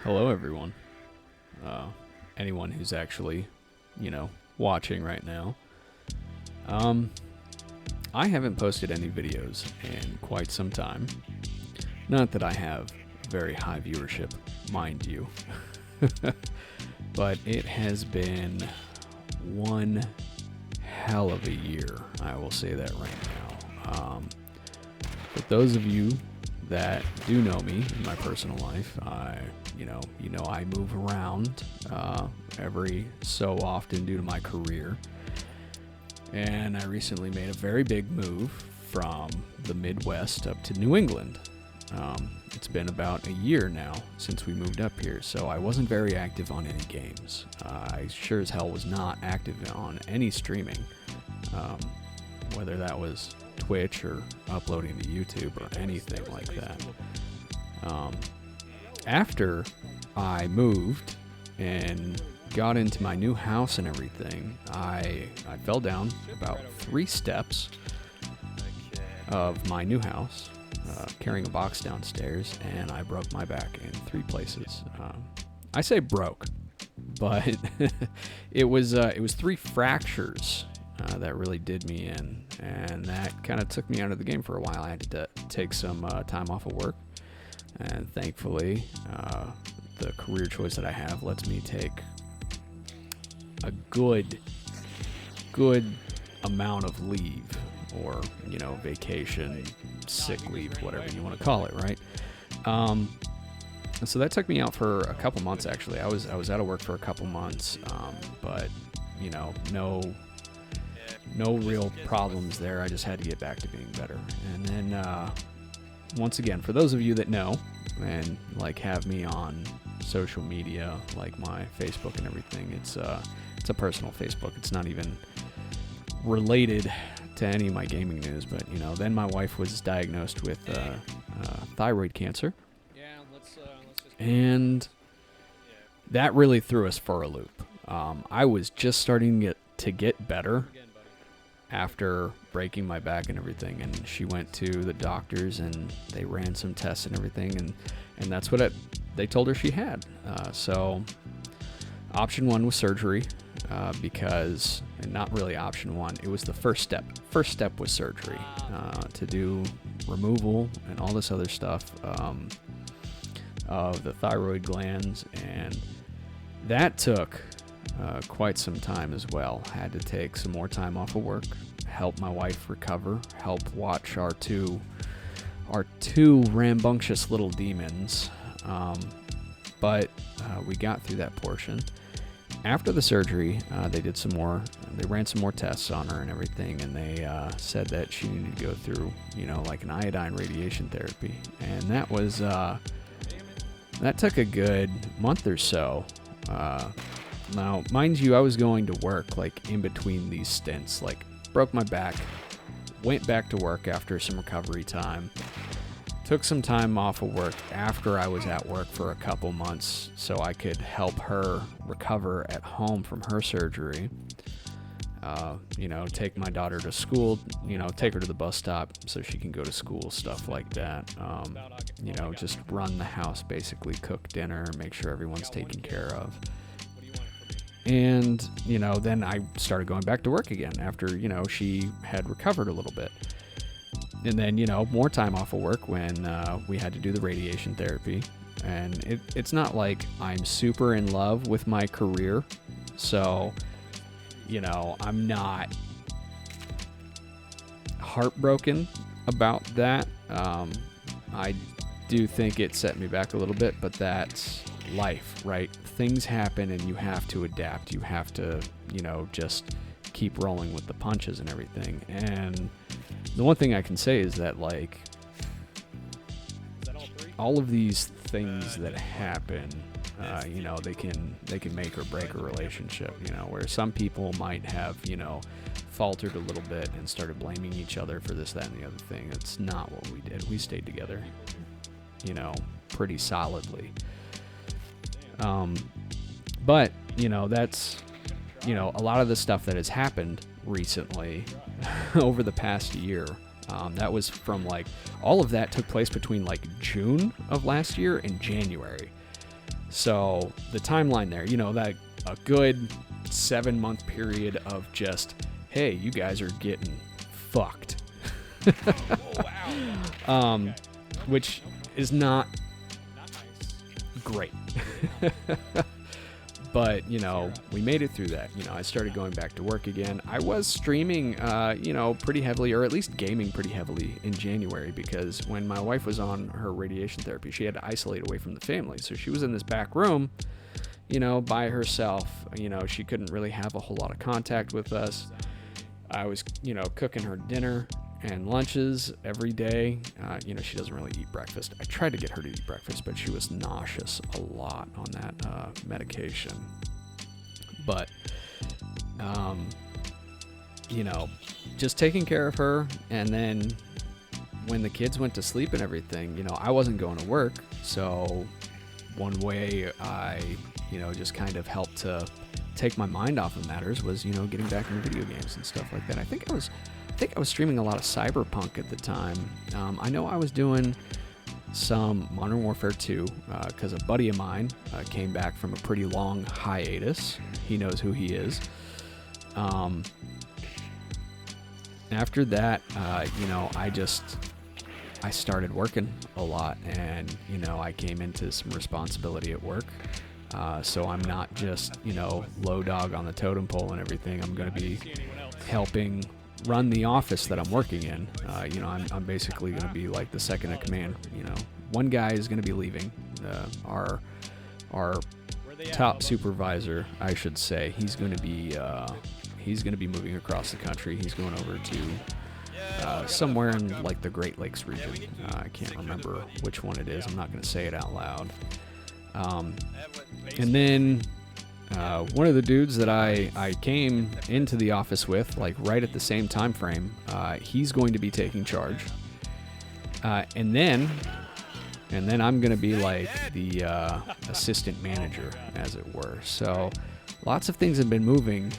Hello, everyone. Uh, Anyone who's actually, watching right now. Um, I haven't posted any videos in quite some time. Not that I have very high viewership, mind you, but it has been one hell of a year. I will say that right now. But those of you that do know me in my personal life, I move around every so often due to my career. And I recently made a very big move from the Midwest up to New England. It's been about a year now since we moved up here, so I wasn't very active on any games. I sure as hell was not active on any streaming, whether that was Twitch or uploading to YouTube or anything like that. After I moved and got into my new house and everything, I fell down about 3 steps of my new house, carrying a box downstairs, and I broke my back in 3 places. I say broke, but it was 3 fractures that really did me in, and that kind of took me out of the game for a while. I had to take some time off of work, and thankfully, the career choice that I have lets me take a good amount of leave, or vacation, sick leave, whatever you want to call it, right? So that took me out for a couple months. Actually, I was out of work for a couple months, but no real problems there. I just had to get back to being better. And then once again, for those of you that know and have me on social media, like my Facebook and everything, it's a personal Facebook. It's not even related to any of my gaming news, but then my wife was diagnosed with thyroid cancer, and that really threw us for a loop. I was just starting to get better after breaking my back and everything, and she went to the doctors and they ran some tests and everything, and that's what they told her she had. So option 1 was surgery, because, and not really option 1, it was the first step. First step was surgery, to do removal and all this other stuff of the thyroid glands, and that took quite some time as well. Had to take some more time off of work, help my wife recover, help watch our two rambunctious little demons, but we got through that portion. After the surgery, they ran some more tests on her and everything, and they said that she needed to go through, an iodine radiation therapy, and that was that took a good month or so. Now, mind you, I was going to work in between these stints, broke my back, went back to work after some recovery time, took some time off of work after I was at work for a couple months so I could help her recover at home from her surgery. Take my daughter to school, take her to the bus stop so she can go to school, stuff like that. Just run the house, basically cook dinner, make sure everyone's taken care of. And, then I started going back to work again after, she had recovered a little bit. And then, more time off of work when we had to do the radiation therapy. And it's not like I'm super in love with my career. So, I'm not heartbroken about that. I do think it set me back a little bit, but that's life, right? Things happen and you have to adapt. You have to, just keep rolling with the punches and everything. And the one thing I can say is that, all of these things that happen, they can make or break a relationship, where some people might have, faltered a little bit and started blaming each other for this, that, and the other thing. It's not what we did. We stayed together, pretty solidly. But, that's, a lot of the stuff that has happened recently over the past year. That was from all of that took place between June of last year and January. So the timeline there, that a good 7-month period of just, hey, you guys are getting fucked. Which is not great. But, we made it through that. I started going back to work again. I was streaming, pretty heavily, or at least gaming pretty heavily in January, because when my wife was on her radiation therapy, she had to isolate away from the family. So she was in this back room, by herself. She couldn't really have a whole lot of contact with us. I was, cooking her dinner and lunches every day. She doesn't really eat breakfast. I tried to get her to eat breakfast, but she was nauseous a lot on that medication. But, just taking care of her. And then when the kids went to sleep and everything, I wasn't going to work. So one way I, just kind of helped to take my mind off of matters was, getting back into video games and stuff like that. I think I was streaming a lot of Cyberpunk at the time. I know I was doing some Modern Warfare 2 because a buddy of mine came back from a pretty long hiatus. He knows who he is. After that, I started working a lot, and, I came into some responsibility at work. So I'm not just, low dog on the totem pole and everything. I'm going to be helping run the office that I'm working in. I'm basically going to be like the second in command. One guy is going to be leaving. Our top supervisor, I should say, he's going to be moving across the country. He's going over to somewhere in like the Great Lakes region. I can't remember which one it is. I'm not going to say it out loud. And then one of the dudes that I came into the office with, like right at the same time frame, he's going to be taking charge. And then I'm going to be like the assistant manager, as it were. So lots of things have been moving,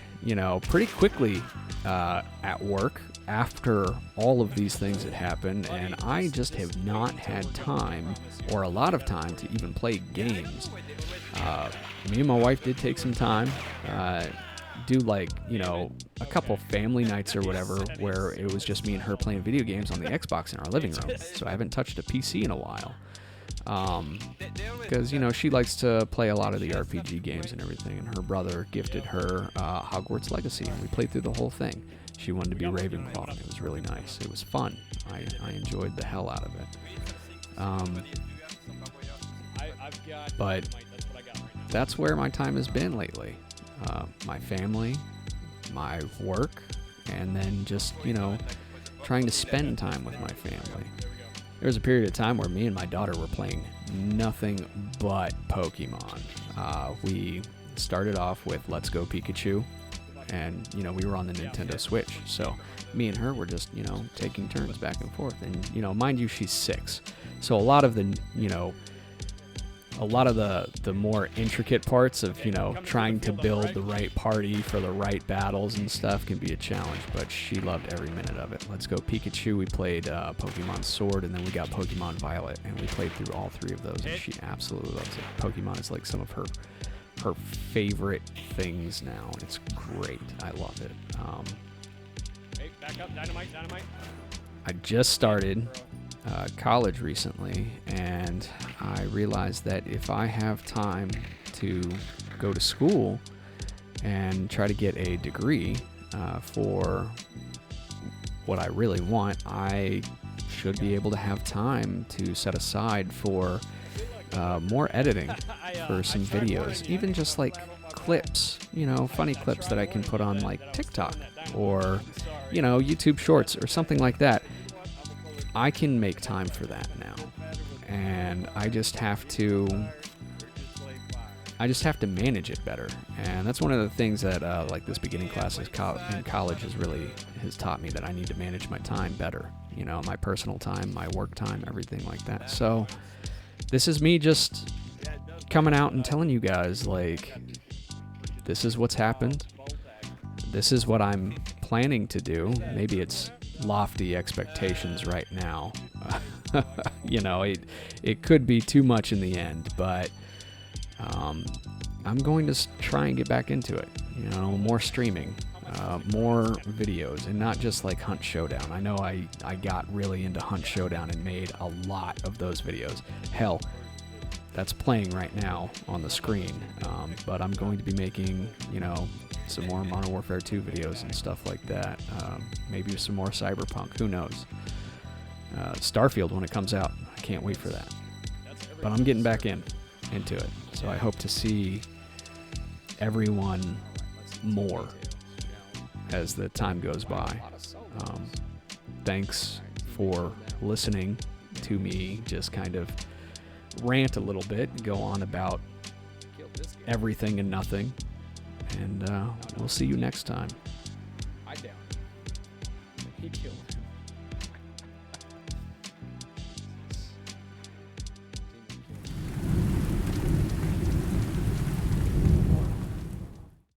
pretty quickly at work after all of these things had happened, and I just have not had time or a lot of time to even play games. Me and my wife did take some time, do like, a couple family nights or whatever where it was just me and her playing video games on the Xbox in our living room. So I haven't touched a PC in a while. Because, she likes to play a lot of the RPG games and everything, and her brother gifted her Hogwarts Legacy, and we played through the whole thing. She wanted to be Ravenclaw, and it was really nice. It was fun. I enjoyed the hell out of it. But that's where my time has been lately. My family, my work, and then just, trying to spend time with my family. There was a period of time where me and my daughter were playing nothing but Pokemon. We started off with Let's Go Pikachu, and, we were on the Nintendo Switch. So me and her were just, taking turns back and forth. And, mind you, she's 6. So a lot of the, the more intricate parts of, trying to build the right party for the right battles and stuff can be a challenge, but she loved every minute of it. Let's Go Pikachu, we played Pokemon Sword, and then we got Pokemon Violet, and we played through all 3 of those, and she absolutely loves it. Pokemon is like some of her favorite things now, and it's great. I love it. Hey, back up, dynamite. I just started college recently, and I realized that if I have time to go to school and try to get a degree for what I really want, I should be able to have time to set aside for more editing for some videos, even just like clips, funny clips that I can put on like TikTok or, YouTube Shorts or something like that. I can make time for that now, and I just have to manage it better. And that's one of the things that like this beginning class in college has taught me, that I need to manage my time better, my personal time, my work time, everything like that. So this is me just coming out and telling you guys, like, this is what's happened. This is what I'm planning to do. Maybe it's lofty expectations right now. It could be too much in the end, but I'm going to try and get back into it. You know, more streaming, more videos, and not just like Hunt Showdown. I know I got really into Hunt Showdown and made a lot of those videos. Hell, that's playing right now on the screen. But I'm going to be making, you know, some more Modern Warfare 2 videos and stuff like that. Maybe some more Cyberpunk. Who knows? Starfield when it comes out. I can't wait for that. But I'm getting back into it. So I hope to see everyone more as the time goes by. Thanks for listening to me just kind of rant a little bit, go on about everything and nothing, and we'll see you next time. I down. He killed.